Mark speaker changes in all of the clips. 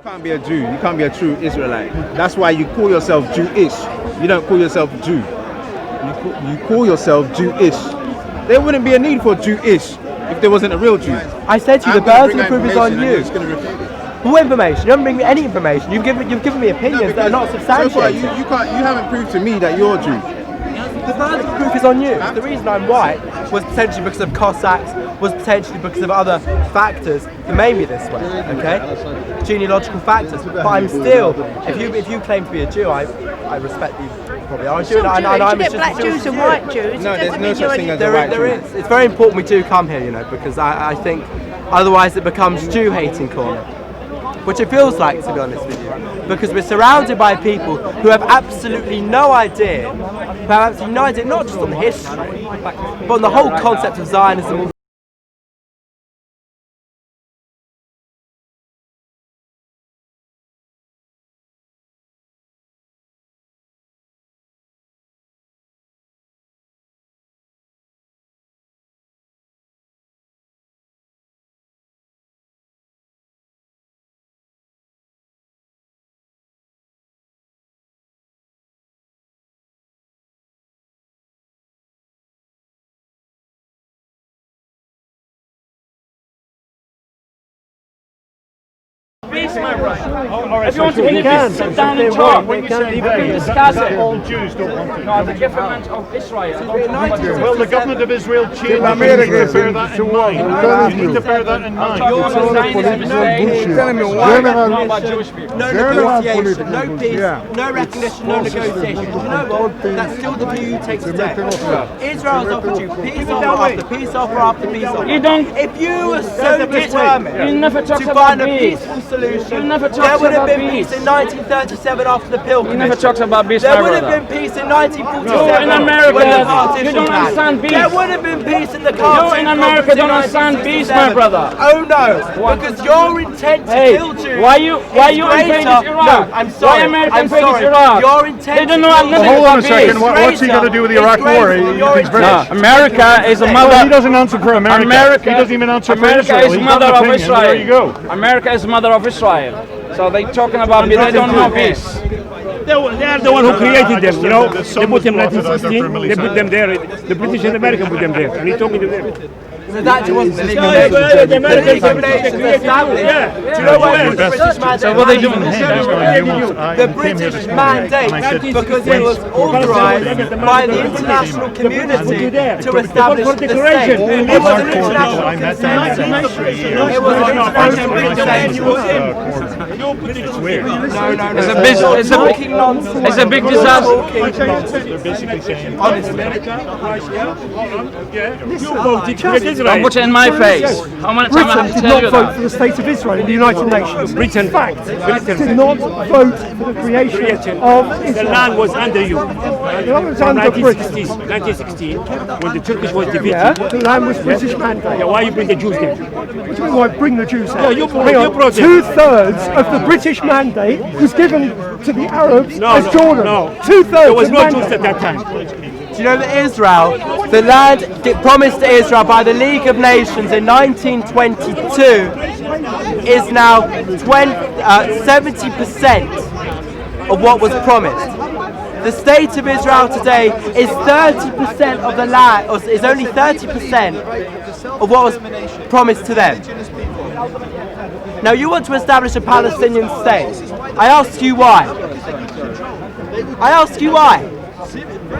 Speaker 1: can't be a Jew. You can't be a true Israelite. That's why you call yourself Jewish. You don't call yourself Jew. You call yourself Jewish. There wouldn't be a need for Jewish if there wasn't a real Jew.
Speaker 2: I said to you, the burden of proof is on you. What information? You haven't bring me any information. You've given me opinions that are not substantiated.
Speaker 1: You haven't proved to me that you're a Jew.
Speaker 2: The burden of proof is on you. The reason I'm white was potentially because of Cossacks, was potentially because of other factors that made me this way. Okay, genealogical factors. But I'm still. If you claim to be a Jew, I respect you. Probably are a Jew.
Speaker 3: You get black Jews and white Jews.
Speaker 1: No, there's no such thing as a white Jew.
Speaker 2: There is. It's very important we do come here, because I think otherwise it becomes Jew-hating corner, which it feels like, to be honest with you, because we're surrounded by people who have absolutely no idea, not just on the history, but on the whole concept of Zionism.
Speaker 4: Peace, my brother. If you want to believe peace, sit down and talk. We can discuss it. All Jews don't want to. No, the government of Israel.
Speaker 5: Well, the government of Israel changed. You need to bear that in mind. You need to bear that in mind.
Speaker 4: Not about Jewish people.
Speaker 2: No negotiation, no peace, no recognition, no negotiation. You know what? That's still the view you take today. Israel's offered you peace offer after peace offer after peace offer.
Speaker 4: You don't.
Speaker 2: If you were so determined
Speaker 4: You never talk
Speaker 2: to
Speaker 4: about
Speaker 2: find a
Speaker 4: peace.
Speaker 2: peaceful solution,
Speaker 4: You never
Speaker 2: there
Speaker 4: talked
Speaker 2: would have
Speaker 4: about
Speaker 2: been
Speaker 4: peace.
Speaker 2: peace in 1937 after the Peel Commission.
Speaker 4: You never talked about peace,
Speaker 2: There
Speaker 4: my
Speaker 2: would have
Speaker 4: brother.
Speaker 2: been peace in 1947.
Speaker 4: You in America,
Speaker 2: when the partition
Speaker 4: you don't
Speaker 2: happened.
Speaker 4: understand peace.
Speaker 2: There would have been peace in the
Speaker 4: You
Speaker 2: cartoon
Speaker 4: in America
Speaker 2: conference
Speaker 4: don't understand peace, my
Speaker 2: 1967.
Speaker 4: brother.
Speaker 2: Oh no, because your intent to
Speaker 4: Hey,
Speaker 2: kill Jews
Speaker 4: why you invaded
Speaker 2: greater.
Speaker 4: Iraq?
Speaker 2: No, I'm sorry.
Speaker 4: Why America
Speaker 2: I'm
Speaker 4: invaded
Speaker 2: sorry.
Speaker 4: Iraq?
Speaker 2: Your intent
Speaker 4: They don't
Speaker 2: to
Speaker 4: know
Speaker 2: kill
Speaker 4: nothing
Speaker 2: Jews
Speaker 5: Hold on a
Speaker 4: about
Speaker 5: second.
Speaker 4: peace.
Speaker 5: What's he got to do with the Iraq War? He's British.
Speaker 4: America is a
Speaker 5: Well,
Speaker 4: mother.
Speaker 5: he doesn't answer for America. He doesn't even answer for
Speaker 4: America
Speaker 5: Israel.
Speaker 4: is
Speaker 5: He's
Speaker 4: mother
Speaker 5: got an
Speaker 4: of
Speaker 5: opinion.
Speaker 4: Israel.
Speaker 5: There you go.
Speaker 4: America is mother of Israel. So they talking about peace. They don't know peace.
Speaker 6: They are the one who created them, you know. They put them in 1916, they put them there. The British and America put them there, and he's talking to them.
Speaker 2: So that was the League of
Speaker 6: The
Speaker 2: Nations. The
Speaker 6: Americans
Speaker 2: League of Nations established.
Speaker 6: Yeah.
Speaker 2: Do you know what the British mandate?
Speaker 4: So what are they doing?
Speaker 2: The British mandate, because it was authorised by the international community to establish the state. It was an international consent. It was an international consent.
Speaker 4: It's a big disaster.
Speaker 2: Honestly.
Speaker 4: Don't put it in my face. How many times I have to
Speaker 7: Britain did
Speaker 4: tell
Speaker 7: not
Speaker 4: you
Speaker 7: vote
Speaker 4: that?
Speaker 7: for the state of Israel in the United Nations.
Speaker 6: Britain.
Speaker 7: In fact, did not vote for the creation of
Speaker 6: The
Speaker 7: Israel.
Speaker 6: land was under you.
Speaker 7: It was under Britain.
Speaker 6: 1916, when the Turkish was defeated.
Speaker 7: Yeah, the land was British mandate.
Speaker 6: Yeah, why you bring the Jews there?
Speaker 7: What do you mean why bring the Jews out?
Speaker 6: Yeah, you brought them.
Speaker 7: 2/3 of the British mandate was given to the Arabs
Speaker 6: No,
Speaker 7: as
Speaker 6: no,
Speaker 7: Jordan.
Speaker 6: no.
Speaker 7: 2/3
Speaker 6: There was
Speaker 7: of
Speaker 6: no
Speaker 7: mandate.
Speaker 6: Jews at that time.
Speaker 2: Do you know that Israel, the land promised to Israel by the League of Nations in 1922, is now 70% of what was promised. The state of Israel today is 30% of the land, or is only 30% of what was promised to them. Now you want to establish a Palestinian state. I ask you why. I ask you why.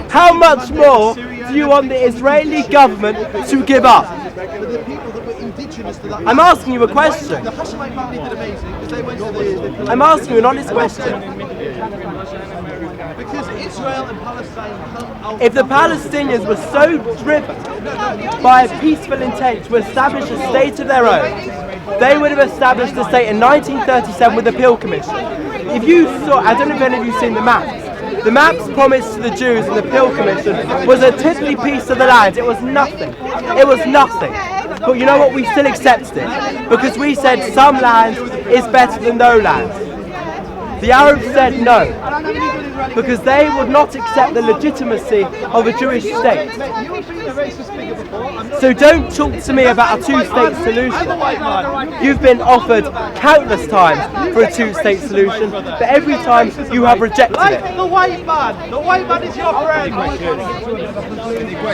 Speaker 2: How much more do you want the Israeli government to give up? I'm asking you a question. I'm asking you an honest question. If the Palestinians were so driven by a peaceful intent to establish a state of their own, they would have established the state in 1937 with the Peel Commission. If you saw, I don't know if any of you seen the maps. The maps promised to the Jews in the Peel Commission was a tiddly piece of the land. It was nothing. It was nothing. But you know what? We still accepted it because we said some land is better than no land. The Arabs said no because they would not accept the legitimacy of a Jewish state. So don't talk to me about a two-state solution. You've been offered countless times for a two-state solution, but every time you have rejected it.
Speaker 8: The white man is your friend.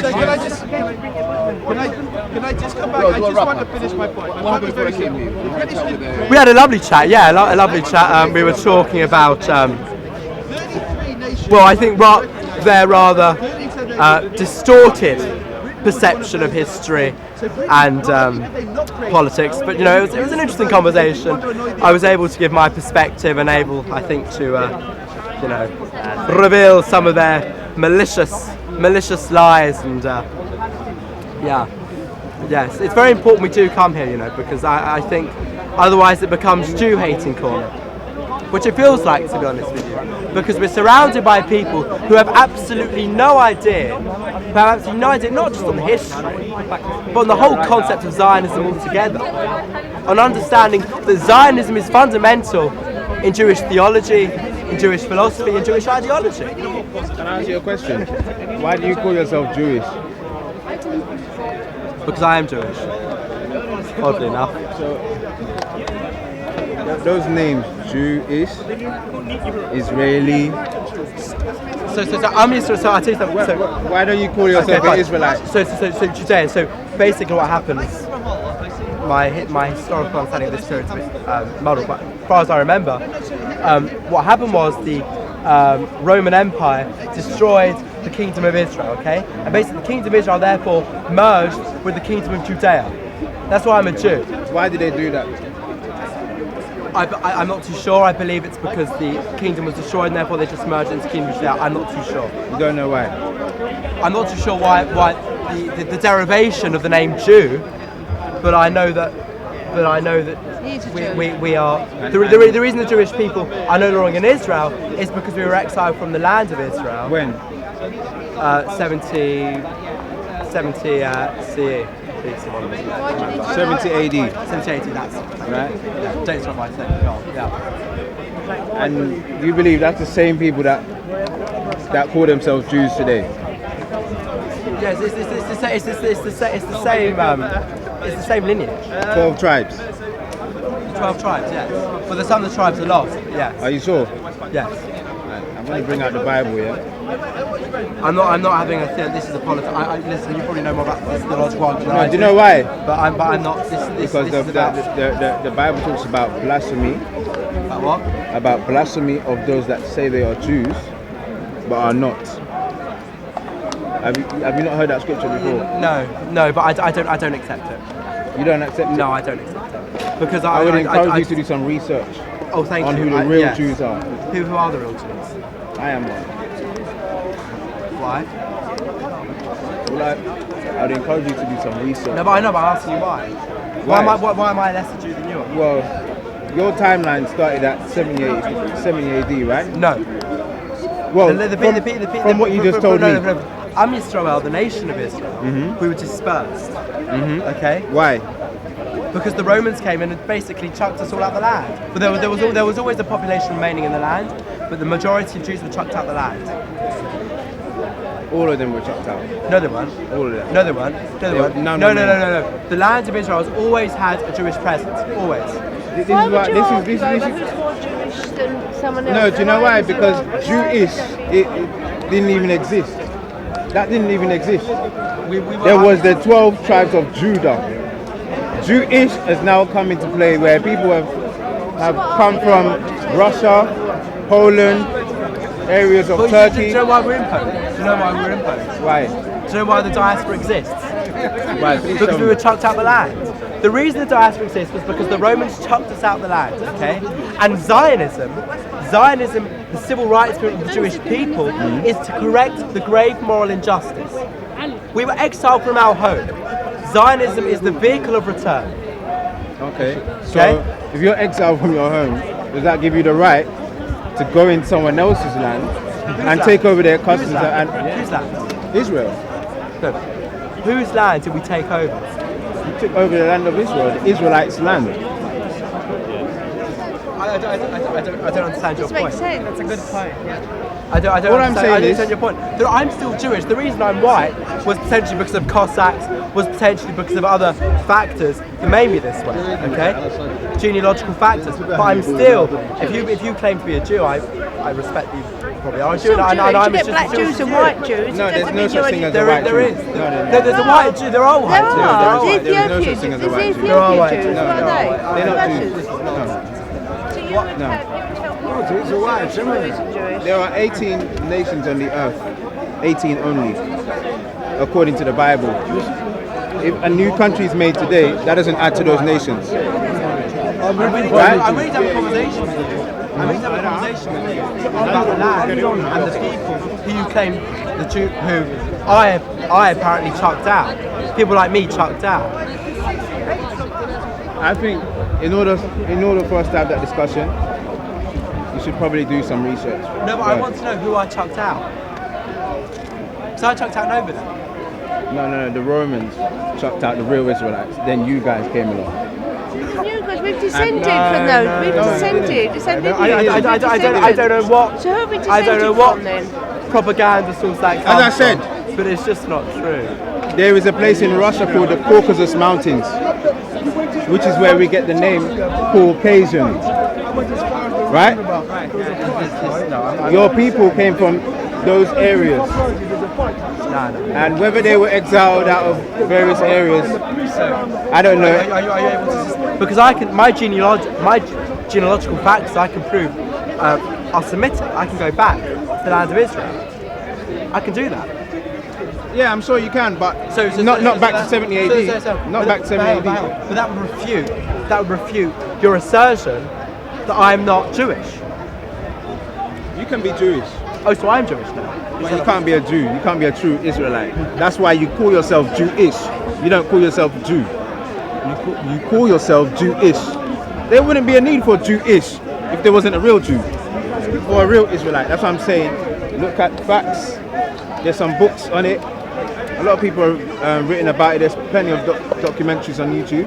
Speaker 8: So can I just come back? I just want to finish my point.
Speaker 2: We had a lovely chat, yeah, a lovely chat. We were talking about, well, I think their rather distorted perception of history and politics, but you know, it was an interesting conversation. I was able to give my perspective and able, I think, to you know, reveal some of their malicious lies and yes, it's very important we do come here, you know, because I think otherwise it becomes Jew-hating corner, which it feels like, to be honest with you, because we're surrounded by people who have absolutely no idea, not just on history, but on the whole concept of Zionism altogether, on understanding that Zionism is fundamental in Jewish theology, in Jewish philosophy, in Jewish ideology.
Speaker 1: Can I ask you a question? Why do you call yourself Jewish?
Speaker 2: Because I am Jewish, oddly enough.
Speaker 1: So, those names, Jewish, Israeli.
Speaker 2: So I'm used to. So I tell you something. So,
Speaker 1: why don't you call yourself an Israelite?
Speaker 2: So Judean. So basically, what happens? My historical understanding of this period is a bit muddled, but as far as I remember, what happened was the Roman Empire destroyed the Kingdom of Israel. Okay, and basically the Kingdom of Israel therefore merged with the Kingdom of Judea. That's why I'm a Jew.
Speaker 1: Why did they do that?
Speaker 2: I'm not too sure. I believe it's because the kingdom was destroyed and therefore they just merged into Kingdom of Judea. I'm not too sure.
Speaker 1: You don't know why?
Speaker 2: I'm not too sure why the derivation of the name Jew, but I know that we are the reason the Jewish people are no longer in Israel is because we were exiled from the land of Israel.
Speaker 1: When?
Speaker 2: 70 CE.
Speaker 1: 70 AD.
Speaker 2: 70 AD, that's
Speaker 1: right.
Speaker 2: Yeah, date's not my thing. Yeah.
Speaker 1: And you believe that's the same people that call themselves Jews today?
Speaker 2: Yes, it's the same lineage.
Speaker 1: 12 tribes.
Speaker 2: 12 tribes, yes. But some of the tribes are lost. Yes.
Speaker 1: Are you sure?
Speaker 2: Yes.
Speaker 1: I'm going to bring out the Bible here.
Speaker 2: I'm not having a thing. This is a politics. Listen, you probably know more about this theological argument.
Speaker 1: No, do you know why?
Speaker 2: But I'm not.
Speaker 1: Because the Bible talks about blasphemy.
Speaker 2: About what?
Speaker 1: About blasphemy of those that say they are Jews, but are not. Have you not heard that scripture before?
Speaker 2: No, but I don't accept it.
Speaker 1: You don't accept it?
Speaker 2: No, I don't accept it. Because
Speaker 1: I would encourage you to do some research.
Speaker 2: Oh, thank you.
Speaker 1: On who the real Jews are.
Speaker 2: Who are the real Jews?
Speaker 1: I am one.
Speaker 2: Why?
Speaker 1: Well, I would encourage you to do some research.
Speaker 2: No, but I know, but I'm asking you why. Why am I less a Jew than you are?
Speaker 1: Well, your timeline started at 70 AD, right?
Speaker 2: No.
Speaker 1: Well, from what you just told me.
Speaker 2: Am Yisrael, the nation of Israel, we were dispersed. Okay?
Speaker 1: Why?
Speaker 2: Because the Romans came in and basically chucked us all out the land. But there was always a population remaining in the land, but the majority of Jews were chucked out the land.
Speaker 1: All of them were chucked out.
Speaker 2: No, they weren't.
Speaker 1: All of them.
Speaker 2: No, they weren't. No. The land of Israel has always had a Jewish presence. Always.
Speaker 1: This
Speaker 3: why
Speaker 1: is
Speaker 3: would you argue
Speaker 1: this
Speaker 3: over
Speaker 1: is.
Speaker 3: who's more Jewish than someone else?
Speaker 1: No, do you know why? Because Jewish it didn't even exist. That didn't even exist. There was the 12 tribes of Judah. Jewish has now come into play where people have come from Russia, Poland, areas of Turkey.
Speaker 2: Do you know why we're imposed?
Speaker 1: Why?
Speaker 2: Do you know why the diaspora exists?
Speaker 1: Why?
Speaker 2: Because we were chucked out the land. The reason the diaspora exists was because the Romans chucked us out the land, okay? And Zionism, the civil rights movement of the Jewish people, is to correct the grave moral injustice. We were exiled from our home. Zionism is the vehicle of return.
Speaker 1: Okay. So if you're exiled from your home, does that give you the right to go in someone else's land and take over their customs?
Speaker 2: Whose land?
Speaker 1: Israel.
Speaker 2: No. Whose land did we take over?
Speaker 1: You took over the land of Israel, the Israelites' land.
Speaker 2: I don't understand your
Speaker 3: This makes
Speaker 2: point.
Speaker 3: sense.
Speaker 2: That's a good point. I don't
Speaker 1: What I'm saying is-
Speaker 2: understand your point. I'm still Jewish. The reason I'm white was potentially because of Cossacks, was potentially because of other factors that made me this way. Okay, genealogical factors. But I'm still. If you claim to be a Jew, I respect you. Probably are a Jew,
Speaker 3: Still
Speaker 2: and
Speaker 3: Jewish.
Speaker 2: I'm
Speaker 3: You
Speaker 2: as
Speaker 3: get
Speaker 2: just
Speaker 3: black
Speaker 2: as
Speaker 3: Jews and white Jews.
Speaker 1: No,
Speaker 3: It
Speaker 1: there's
Speaker 3: doesn't
Speaker 1: no
Speaker 3: mean
Speaker 1: such
Speaker 3: you're
Speaker 1: thing as
Speaker 3: any-
Speaker 1: a white
Speaker 2: There
Speaker 1: Jew.
Speaker 2: is.
Speaker 1: No.
Speaker 2: There's a white Jew. There are white
Speaker 3: There
Speaker 2: Jews.
Speaker 3: are.
Speaker 2: There are
Speaker 3: The
Speaker 2: white Jews.
Speaker 1: There is no
Speaker 3: Ethiopians.
Speaker 1: such thing as a
Speaker 3: There's
Speaker 1: white Jew.
Speaker 2: There are
Speaker 3: Ethiopian
Speaker 2: white
Speaker 3: Jews.
Speaker 2: Jews.
Speaker 3: What are
Speaker 1: No,
Speaker 3: they?
Speaker 1: they're not
Speaker 3: Russians.
Speaker 1: Jews. No.
Speaker 3: So you would
Speaker 1: No.
Speaker 3: tell Jewish and Jewish.
Speaker 1: There are 18 nations on the earth, 18 only, according to the Bible. If a new country is made today, that doesn't add to those nations.
Speaker 2: I'm ready to have a conversation with you. I'm ready to have a conversation with you about the land and the people who you claim who I apparently chucked out. People like me chucked out.
Speaker 1: I think in order for us to have that discussion, you should probably do some research.
Speaker 2: No, but I want to know who I chucked out. So I chucked out nobody.
Speaker 1: No, the Romans chucked out the real Israelites. Then you guys came along.
Speaker 3: No, because we've descended from those. We've descended. Descended.
Speaker 2: I don't know what.
Speaker 3: So who have we
Speaker 2: I don't know
Speaker 3: descended
Speaker 2: what
Speaker 3: from then?
Speaker 2: propaganda source that
Speaker 1: As I
Speaker 2: comes
Speaker 1: said,
Speaker 2: from, but it's just not true.
Speaker 1: there is a place in Russia called the Caucasus Mountains, which is where we get the name Caucasian. Right? Your people came from those areas. And whether they were exiled out of various areas, I don't know.
Speaker 2: Are you able to? Because my genealogical facts I can prove are Semitic. I can go back to the land of Israel. I can do that.
Speaker 1: Yeah, I'm sure you can, but not back to 70 AD. Not back to 70 AD.
Speaker 2: But that would refute your assertion that I'm not Jewish.
Speaker 1: You can be Jewish,
Speaker 2: Oh, so I'm Jewish now.
Speaker 1: but you can't be a Jew. You can't be a true Israelite. That's why you call yourself Jewish. You don't call yourself Jew. You call yourself Jewish. There wouldn't be a need for Jewish if there wasn't a real Jew or a real Israelite. That's what I'm saying. Look at facts. There's some books on it. A lot of people have written about it. There's plenty of documentaries on YouTube.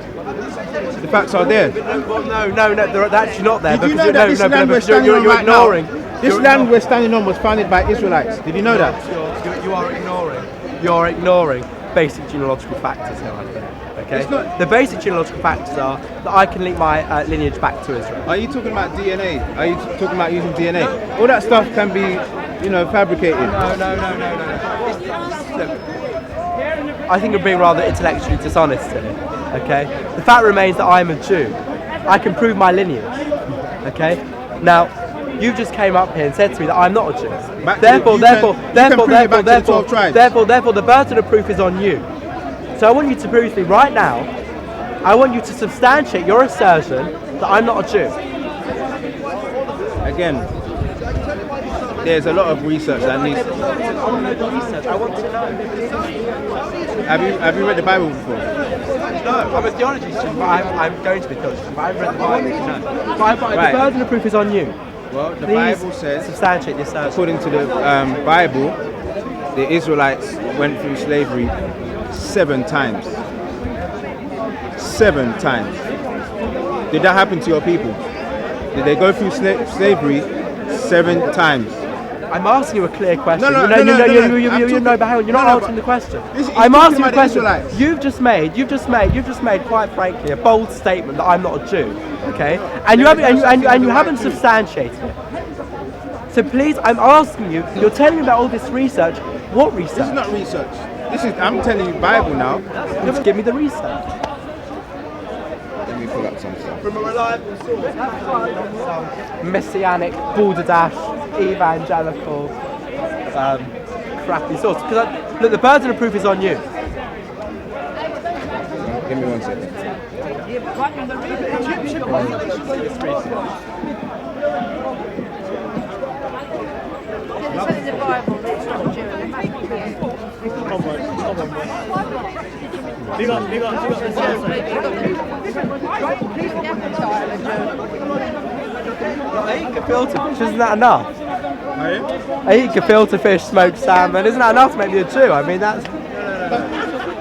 Speaker 1: The facts are there.
Speaker 2: Well, no, they're actually not there.
Speaker 1: Did you
Speaker 2: because
Speaker 1: know that this land we're standing on
Speaker 2: you're
Speaker 1: right
Speaker 2: ignoring.
Speaker 1: now? This land we're standing on was founded by Israelites. Did you know that?
Speaker 2: You are ignoring. You're ignoring basic genealogical factors here, I think. Okay.
Speaker 1: It's not-
Speaker 2: The basic genealogical factors are that I can link my lineage back to Israel.
Speaker 1: Are you talking about DNA? Are you talking about using DNA? All that stuff can be, fabricated.
Speaker 2: No. Look, I think you're being rather intellectually dishonest here. Okay. The fact remains that I'm a Jew. I can prove my lineage. Okay. Now, you just came up here and said to me that I'm not a Jew. Therefore, the burden of proof is on you. So I want you to prove to me right now. I want you to substantiate your assertion that I'm not a Jew.
Speaker 1: Again, there's a lot of research that needs.
Speaker 2: I want to know.
Speaker 1: Have you read the Bible before?
Speaker 2: No, I'm a theology student, but I'm going to be a theology student, but I've read the Bible. No. But
Speaker 1: Right.
Speaker 2: the burden of proof is on you.
Speaker 1: Well, the
Speaker 2: Please
Speaker 1: Bible says,
Speaker 2: substantiate this assertion.
Speaker 1: according to the Bible, the Israelites went through slavery 7 times. 7 times. Did that happen to your people? Did they go through slavery 7 times?
Speaker 2: I'm asking you a clear question.
Speaker 1: No,
Speaker 2: but hang on, you're not answering the question. I'm asking you a question. You've just made, quite frankly, a bold statement that I'm not a Jew. Okay, and you haven't substantiated it. So please, I'm asking you. You're telling me about all this research. What research?
Speaker 1: This is not research. I'm telling you Bible now.
Speaker 2: Just give me the research.
Speaker 1: Let me pull up some stuff.
Speaker 2: From a reliable source. Some messianic, balderdash, evangelical, crappy source. Because look, the burden of proof is on you.
Speaker 1: Give me 1 second.
Speaker 3: It's in the Bible. It's not Jewish.
Speaker 2: I eat gefilte fish, isn't that enough? I eat gefilte fish, smoked salmon, isn't that enough to make me a Jew? I mean, that's...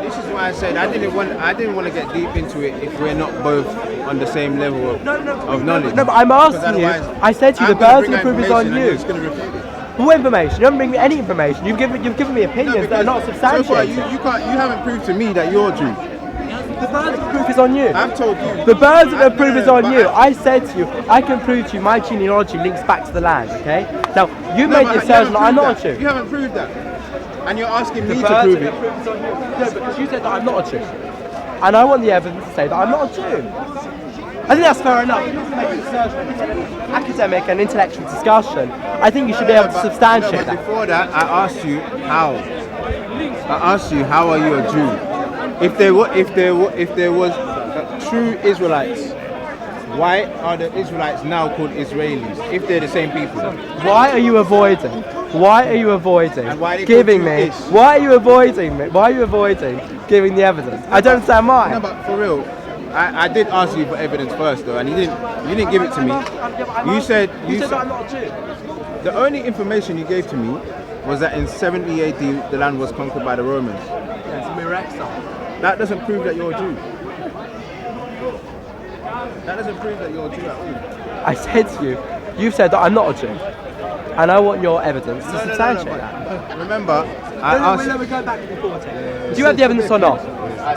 Speaker 1: This is why I said I didn't want to get deep into it if we're not both on the same level of knowledge.
Speaker 2: No, but I'm asking you. I said to you, the burden of proof is on you.
Speaker 1: Just going to refute it.
Speaker 2: What information? You haven't bring me any information. You've given me opinions that are not
Speaker 1: So far,
Speaker 2: substantiated.
Speaker 1: you haven't proved to me that you're Jew.
Speaker 2: The burden of proof is on you.
Speaker 1: I've told you.
Speaker 2: The burden of proof is on you. I said to you, I can prove to you my genealogy links back to the land, okay? Now, you made the assertion that I'm not a Jew.
Speaker 1: You haven't proved that. And you're asking me
Speaker 2: The
Speaker 1: to prove
Speaker 2: burden
Speaker 1: it.
Speaker 2: of proof is on you. No, because you said that I'm not a Jew. And I want the evidence to say that I'm not a Jew. I think that's fair enough. You can make an assertion, academic and intellectual discussion. I think you should be able to substantiate
Speaker 1: but
Speaker 2: that.
Speaker 1: before that, I asked you how. I asked you how are you a Jew? If there was true Israelites, why are the Israelites now called Israelis? If they're the same people,
Speaker 2: Why are you avoiding? Why are you avoiding
Speaker 1: And why they
Speaker 2: giving
Speaker 1: call
Speaker 2: me?
Speaker 1: you this?
Speaker 2: Why are you avoiding me? Why are you avoiding giving the evidence? I don't understand why.
Speaker 1: no, but for real, I did ask you for evidence first though, and you didn't give it to me. You said
Speaker 2: that I'm not a Jew.
Speaker 1: the only information you gave to me was that in 70 AD the land was conquered by the Romans.
Speaker 2: Yes, we're exiled.
Speaker 1: That doesn't prove that you're a Jew. That doesn't prove that you're a Jew at all.
Speaker 2: I said to you, you said that I'm not a Jew, and I want your evidence to substantiate that.
Speaker 1: Remember, I asked.
Speaker 2: We're going back and forth here. Do you have the evidence or not?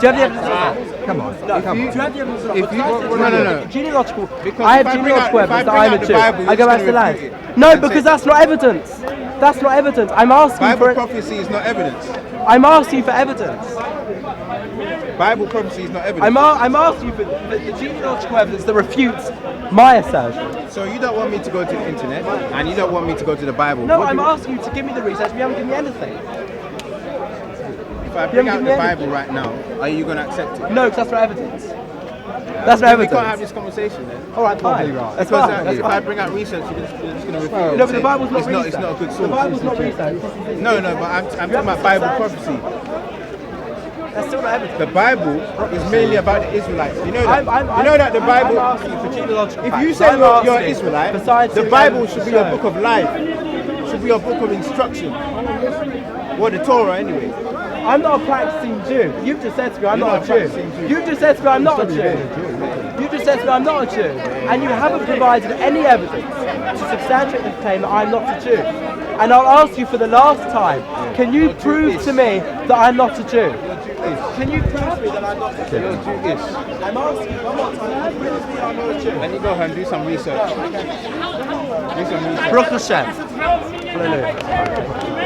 Speaker 2: Do you have the evidence or not? Come on. No, do you have the evidence or not?
Speaker 1: if you-
Speaker 2: Because
Speaker 1: no,
Speaker 2: I said
Speaker 1: no.
Speaker 2: Genealogical.
Speaker 1: Because
Speaker 2: I have
Speaker 1: if I bring
Speaker 2: genealogical
Speaker 1: out- if I
Speaker 2: evidence that
Speaker 1: bring
Speaker 2: I'm
Speaker 1: out
Speaker 2: a
Speaker 1: the
Speaker 2: Jew.
Speaker 1: Bible,
Speaker 2: I
Speaker 1: you're
Speaker 2: go
Speaker 1: just
Speaker 2: back to the
Speaker 1: gonna
Speaker 2: land.
Speaker 1: refute it.
Speaker 2: No,
Speaker 1: And
Speaker 2: because
Speaker 1: say-
Speaker 2: that's not evidence. That's not evidence. I'm asking
Speaker 1: Bible
Speaker 2: for it.
Speaker 1: prophecy is not evidence.
Speaker 2: I'm asking for evidence.
Speaker 1: Bible prophecy is not evidence.
Speaker 2: I'm asking you for the genealogical evidence that refutes my assertion.
Speaker 1: So you don't want me to go to the internet, and you don't want me to go to the Bible.
Speaker 2: No,
Speaker 1: What
Speaker 2: I'm
Speaker 1: do-
Speaker 2: asking you to give me the research. You haven't given me anything.
Speaker 1: If I bring
Speaker 2: you
Speaker 1: out
Speaker 2: haven't
Speaker 1: the
Speaker 2: given me
Speaker 1: Bible right now, are you going to accept it?
Speaker 2: No, because that's not evidence. That's not
Speaker 1: Then we can't have
Speaker 2: evidence.
Speaker 1: this conversation then.
Speaker 2: All right, fine. That's
Speaker 1: Because
Speaker 2: fine. That's
Speaker 1: if I
Speaker 2: fine.
Speaker 1: bring out research, you're just going to refute it.
Speaker 2: No,
Speaker 1: and
Speaker 2: but
Speaker 1: say
Speaker 2: the Bible's not
Speaker 1: it's
Speaker 2: research.
Speaker 1: It's not a good
Speaker 2: The
Speaker 1: source.
Speaker 2: Bible's not research.
Speaker 1: No, but I'm talking about Bible prophecy.
Speaker 2: That's still not evidence.
Speaker 1: The Bible is mainly about the Israelites. You know that.
Speaker 2: I'm
Speaker 1: you know that the Bible.
Speaker 2: I'm asking you for genealogical
Speaker 1: If
Speaker 2: facts.
Speaker 1: you say
Speaker 2: I'm
Speaker 1: you're an
Speaker 2: asking,
Speaker 1: Israelite,
Speaker 2: besides
Speaker 1: the
Speaker 2: the
Speaker 1: Bible
Speaker 2: evidence
Speaker 1: should be
Speaker 2: to
Speaker 1: a
Speaker 2: show.
Speaker 1: book of life. Should be a book of instruction. Or the Torah anyway.
Speaker 2: I'm not a practicing Jew. You've just said to me I'm
Speaker 1: You're
Speaker 2: not
Speaker 1: not
Speaker 2: a
Speaker 1: a
Speaker 2: Jew.
Speaker 1: practicing Jew.
Speaker 2: You just said to me I'm not a Jew. You just said to me I'm not a Jew. And you haven't provided any evidence to substantiate the claim that I'm not a Jew. And I'll ask you for the last time, can you prove to me that I'm not a Jew? Can you prove to me that I'm not a Jew?
Speaker 1: You're Jewish.
Speaker 2: I'm asking you one more time, can you prove to me I'm not a Jew?
Speaker 1: Then you go and do some research. Do some research.
Speaker 2: Baruch Hashem. Hallelujah.